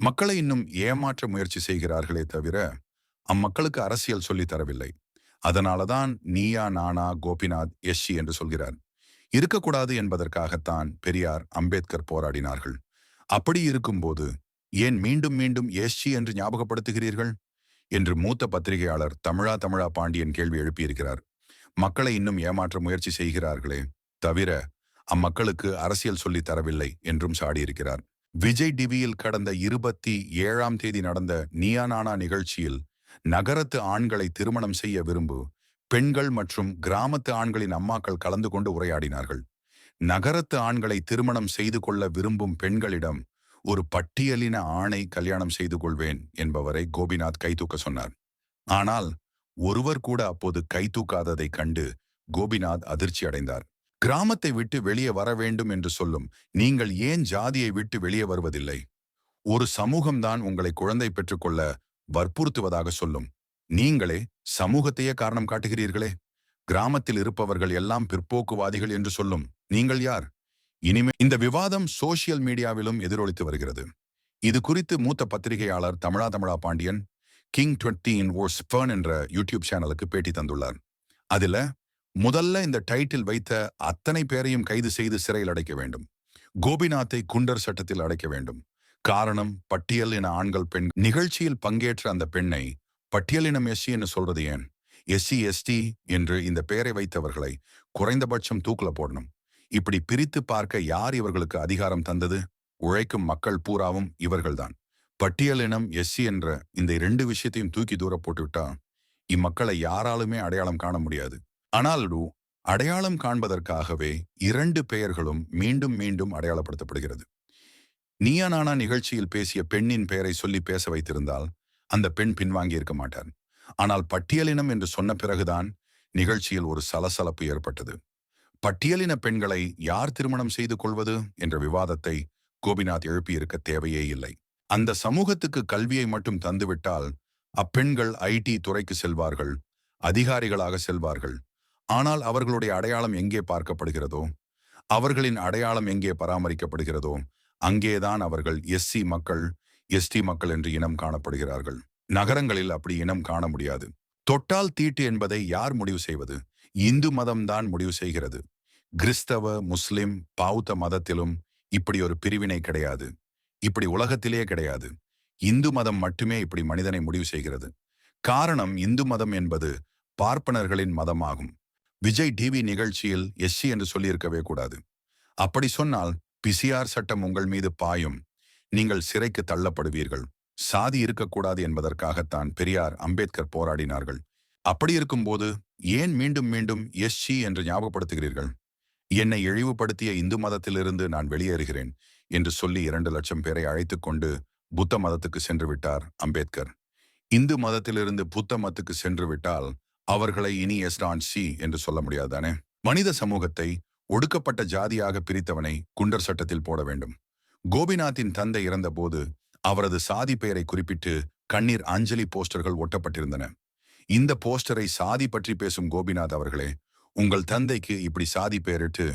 மக்களை இன்னும் ஏமாற்ற முயற்சி செய்கிறார்களே தவிர அம்மக்களுக்கு அரசியல் சொல்லித் தரவில்லை. அதனாலதான் நீயா நானா கோபிநாத் எஸ்சி என்று சொல்கிறார். இருக்கக்கூடாது என்பதற்காகத்தான் பெரியார் அம்பேத்கர் போராடினார்கள். அப்படி இருக்கும்போது ஏன் மீண்டும் மீண்டும் எஸ்சி என்று ஞாபகப்படுத்துகிறீர்கள் என்று மூத்த பத்திரிகையாளர் தமிழா பாண்டியன் கேள்வி எழுப்பியிருக்கிறார். மக்களை இன்னும் ஏமாற்ற முயற்சி செய்கிறார்களே தவிர அம்மக்களுக்கு அரசியல் சொல்லித் தரவில்லை என்றும் சாடியிருக்கிறார். விஜய் டிவியில் கடந்த 27ஆம் தேதி நடந்த நீயா நானா நிகழ்ச்சியில் நகரத்து ஆண்களை திருமணம் செய்ய விரும்பு பெண்கள் மற்றும் கிராமத்து ஆண்களின் அம்மாக்கள் கலந்து கொண்டு உரையாடினார்கள். நகரத்து ஆண்களை திருமணம் செய்து கொள்ள விரும்பும் பெண்களிடம் ஒரு பட்டியலின ஆணை கல்யாணம் செய்து கொள்வேன் என்பவரை கோபிநாத் கைதூக்க சொன்னார். ஆனால் ஒருவர் கூட அப்போது கைதூக்காததைக் கண்டு கோபிநாத் அதிர்ச்சி அடைந்தார். கிராமத்தை விட்டு வெளியே வர வேண்டும் என்று சொல்லும் நீங்கள் ஏன் ஜாதியை விட்டு வெளியே வருவதில்லை? ஒரு சமூகம்தான் உங்களை குழந்தை பெற்றுக்கொள்ள வற்புறுத்துவதாக சொல்லும். நீங்களே சமூகத்தையே காரணம் காட்டுகிறீர்களே. கிராமத்தில் இருப்பவர்கள் எல்லாம் பிற்போக்குவாதிகள் என்று சொல்லும் நீங்கள் யார்? இனிமே இந்த விவாதம் சோசியல் மீடியாவிலும் எதிரொலித்து வருகிறது. இது குறித்து மூத்த பத்திரிகையாளர் தமிழா பாண்டியன் கிங் 20 என்ற யூடியூப் சேனலுக்கு பேட்டி தந்துள்ளார். அதுல முதல்ல இந்த டைட்டில் வைத்த அத்தனை பேரையும் கைது செய்து சிறையில் அடைக்க வேண்டும். கோபிநாத்தை குண்டர் சட்டத்தில் அடைக்க வேண்டும். காரணம் பட்டியலின ஆண்கள் பெண். நிகழ்ச்சியில் பங்கேற்ற அந்த பெண்ணை பட்டியலினம் எஸ்சி என்று சொல்றது ஏன்? எஸ்சி எஸ்டி என்று இந்த பெயரை வைத்தவர்களை குறைந்தபட்சம் தூக்குல போடணும். இப்படி பிரித்து பார்க்க யார் இவர்களுக்கு அதிகாரம் தந்தது? உழைக்கும் மக்கள் பூராவும் இவர்கள்தான். பட்டியலினம் எஸ்சி என்ற இந்த 2 விஷயத்தையும் தூக்கி தூர போட்டுவிட்டா இம்மக்களை யாராலுமே அடையாளம் காண முடியாது. ஆனால் அடையாளம் காண்பதற்காகவே 2 பெயர்களும் மீண்டும் மீண்டும் அடையாளப்படுத்தப்படுகிறது. நீயா நானா நிகழ்ச்சியில் பேசிய பெண்ணின் பெயரை சொல்லி பேச வைத்திருந்தால் அந்த பெண் பின்வாங்கி இருக்க மாட்டார். ஆனால் பட்டியலினம் என்று சொன்ன பிறகுதான் நிகழ்ச்சியில் ஒரு சலசலப்பு ஏற்பட்டது. பட்டியலின பெண்களை யார் திருமணம் செய்து கொள்வது என்ற விவாதத்தை கோபிநாத் எழுப்பியிருக்க தேவையே இல்லை. அந்த சமூகத்துக்கு கல்வியை மட்டும் தந்துவிட்டால் அப்பெண்கள் ஐடி துறைக்கு செல்வார்கள், அதிகாரிகளாக செல்வார்கள். ஆனால் அவர்களுடைய அடையாளம் எங்கே பார்க்கப்படுகிறதோ, அவர்களின் அடையாளம் எங்கே பராமரிக்கப்படுகிறதோ அங்கேதான் அவர்கள் எஸ்சி மக்கள், எஸ்டி மக்கள் என்று இனம் காணப்படுகிறார்கள். நகரங்களில் அப்படி இனம் காண முடியாது. தொட்டால் தீட்டு என்பதை யார் முடிவு செய்வது? இந்து மதம்தான் முடிவு செய்கிறது. கிறிஸ்தவ, முஸ்லிம், பௌத்த மதத்திலும் இப்படி ஒரு பிரிவினை கிடையாது. இப்படி உலகத்திலே கிடையாது. இந்து மதம் மட்டுமே இப்படி மனிதனை முடிவு செய்கிறது. காரணம் இந்து மதம் என்பது பார்ப்பனர்களின் மதமாகும். விஜய் டிவி நிகழ்ச்சியில் எஸ்சி என்று சொல்லியிருக்கவே கூடாது. அப்படி சொன்னால் பிசிஆர் சட்டம் உங்கள் மீது பாயும். நீங்கள் சிறைக்கு தள்ளப்படுவீர்கள். சாதி இருக்கக்கூடாது என்பதற்காகத்தான் பெரியார் அம்பேத்கர் போராடினார்கள். அப்படி இருக்கும்போது ஏன் மீண்டும் மீண்டும் எஸ்சி என்று ஞாபகப்படுத்துகிறீர்கள்? என்னை இழிவுபடுத்திய இந்து மதத்திலிருந்து நான் வெளியேறுகிறேன் என்று சொல்லி 2 லட்சம் பேரை அழைத்து கொண்டு புத்த மதத்துக்கு சென்று விட்டார் அம்பேத்கர். இந்து மதத்திலிருந்து புத்த மதத்துக்கு சென்று விட்டால் அவர்களை இனி எஸ்டான்சி என்று சொல்ல முடியாதானே? மனித சமூகத்தை ஒடுக்கப்பட்ட ஜாதியாக பிரித்தவனை குண்டர் சட்டத்தில் போட வேண்டும். கோபிநாத்தின் தந்தை இறந்தபோது அவரது சாதி பெயரை குறிப்பிட்டு கண்ணீர் அஞ்சலி போஸ்டர்கள் ஒட்டப்பட்டிருந்தன. இந்த போஸ்டரை சாதி பற்றி பேசும் கோபிநாத் அவர்களே, உங்கள் தந்தைக்கு இப்படி சாதி பெயரிட்டு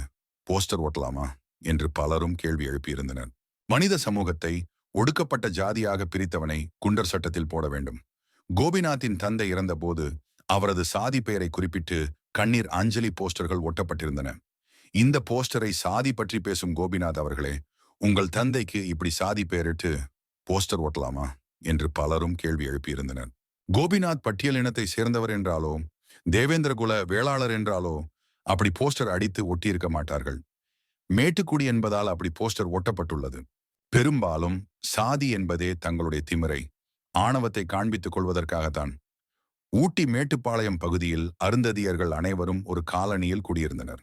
போஸ்டர் ஓட்டலாமா என்று பலரும் கேள்வி எழுப்பியிருந்தனர். மனித சமூகத்தை ஒடுக்கப்பட்ட ஜாதியாக பிரித்தவனை குண்டர் சட்டத்தில் போட வேண்டும். கோபிநாத்தின் தந்தை இறந்தபோது அவரது சாதி பெயரை குறிப்பிட்டு கண்ணீர் அஞ்சலி போஸ்டர்கள் ஒட்டப்பட்டிருந்தன. இந்த போஸ்டரை சாதி பற்றி பேசும் கோபிநாத் அவர்களே, உங்கள் தந்தைக்கு இப்படி சாதி பெயரிட்டு போஸ்டர் ஓட்டலாமா என்று பலரும் கேள்வி எழுப்பியிருந்தனர். கோபிநாத் பட்டியலினத்தை சேர்ந்தவர் என்றாலோ, தேவேந்திரகுல வேளாளர் என்றாலோ அப்படி போஸ்டர் அடித்து ஒட்டியிருக்க மாட்டார்கள். மேட்டுக்குடி என்பதால் அப்படி போஸ்டர் ஒட்டப்பட்டுள்ளது. பெரும்பாலும் சாதி என்பதே தங்களுடைய திமிரை, ஆணவத்தை காண்பித்துக் கொள்வதற்காகத்தான். ஊட்டி மேட்டுப்பாளையம் பகுதியில் அருந்ததியர்கள் அனைவரும் ஒரு காலனியில் குடியிருந்தனர்.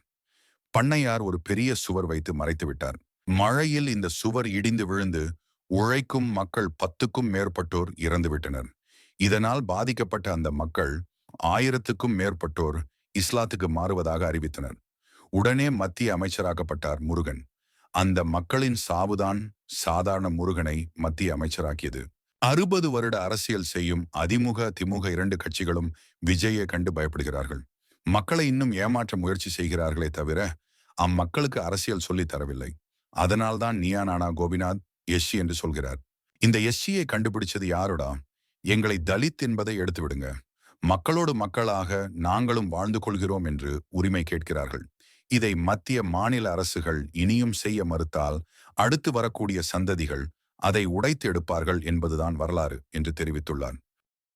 பண்ணையார் ஒரு பெரிய சுவர் வைத்து மறைத்து விட்டார். மழையில் இந்த சுவர் இடிந்து விழுந்து உழைக்கும் மக்கள் 10க்கும் மேற்பட்டோர் இறந்துவிட்டனர். இதனால் பாதிக்கப்பட்ட அந்த மக்கள் 1000க்கும் மேற்பட்டோர் இஸ்லாத்துக்கு மாறுவதாக அறிவித்தனர். உடனே மத்திய அமைச்சராக்கப்பட்டார் முருகன். அந்த மக்களின் சாவுதான் சாதாரண முருகனை மத்திய அமைச்சராக்கியது. 60 வருட அரசியல் செய்யும் அதிமுக, திமுக 2 கட்சிகளும் விஜயை கண்டு பயப்படுகிறார்கள். மக்களை இன்னும் ஏமாற்ற முயற்சி செய்கிறார்களே தவிர அம்மக்களுக்கு அரசியல் சொல்லித் தரவில்லை. அதனால்தான் நீயா நானா கோபிநாத் எஸ்சி என்று சொல்கிறார். இந்த எஸ்சியை கண்டுபிடிச்சது யாருடா? எங்களை தலித் என்பதை எடுத்து விடுங்க. மக்களோடு மக்களாக நாங்களும் வாழ்ந்து கொள்கிறோம் என்று உரிமை கேட்கிறார்கள். இதை மத்திய மாநில அரசுகள் இனியும் செய்ய மறுத்தால் அடுத்து வரக்கூடிய சந்ததிகள் அதை உடைத்து எடுப்பார்கள் என்பதுதான் வரலாறு என்று தெரிவித்துள்ளார்.